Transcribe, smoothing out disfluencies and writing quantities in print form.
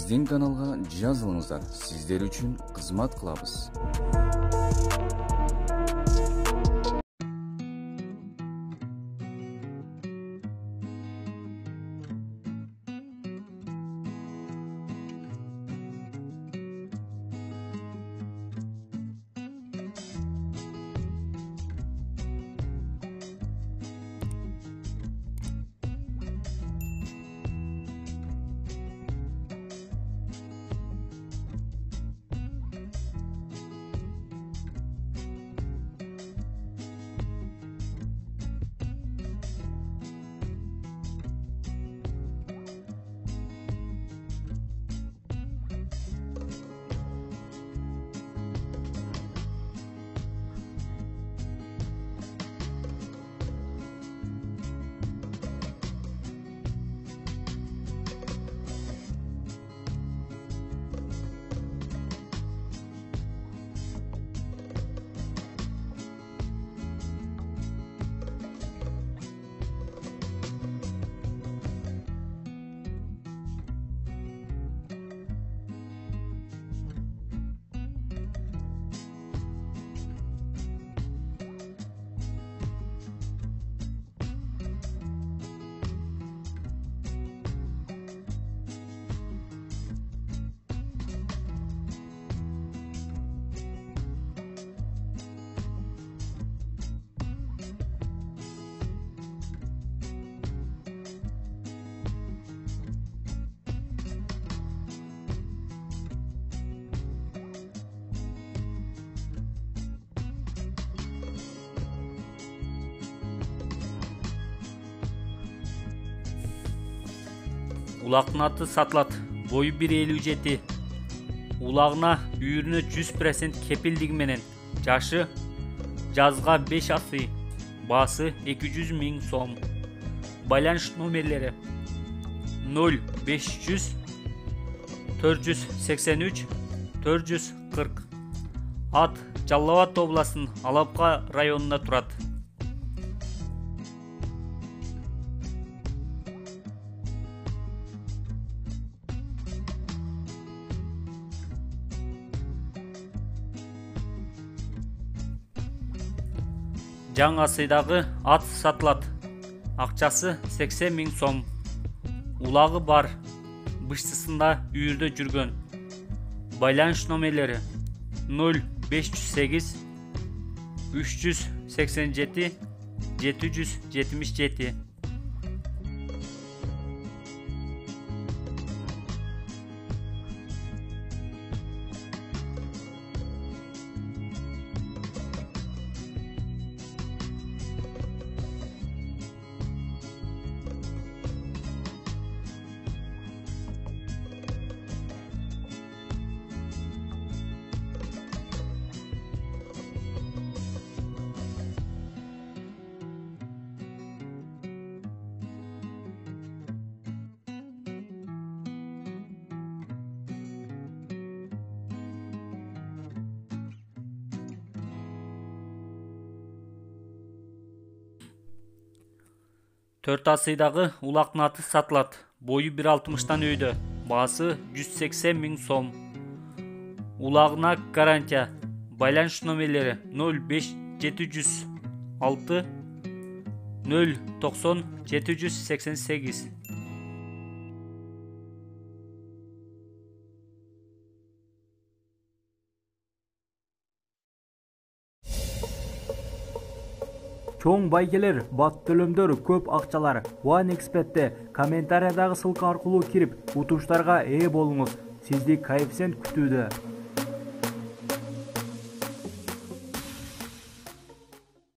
биздин каналга жазылыңыздар, сиздер үчүн кызмат кылабыз. Улактын аты сатылат. Бою 1,57. Улагына үйүрүнө 100% кепилдиги менен. Жашы жазга 5 асы. Баасы 200 000 сом. Байланыш номерлери 0500 483 440. Ат Жалал Абад областынын Алапка районунда турат. Жаңы сыйдагы ат сатылат. Акчасы 80 000 сом. Улагы бар. Быштысында үйүрдө жүргөн. Байланыш номерлери 0508 387 777. Төрт асыйдагы улактын аты сатылат. Бою 1,60 өйдө. Баасы 180 000 сом. Улагына гарантия. Байланыш номерлери 05706 090 788. Чоң байгелер, бат төлөмдөр, көп акчалар. OneXBet'те комментариядагы ссылка аркылуу кирип, утуштарга ээ болуңуз. Сизди коэффициент күтүүдө.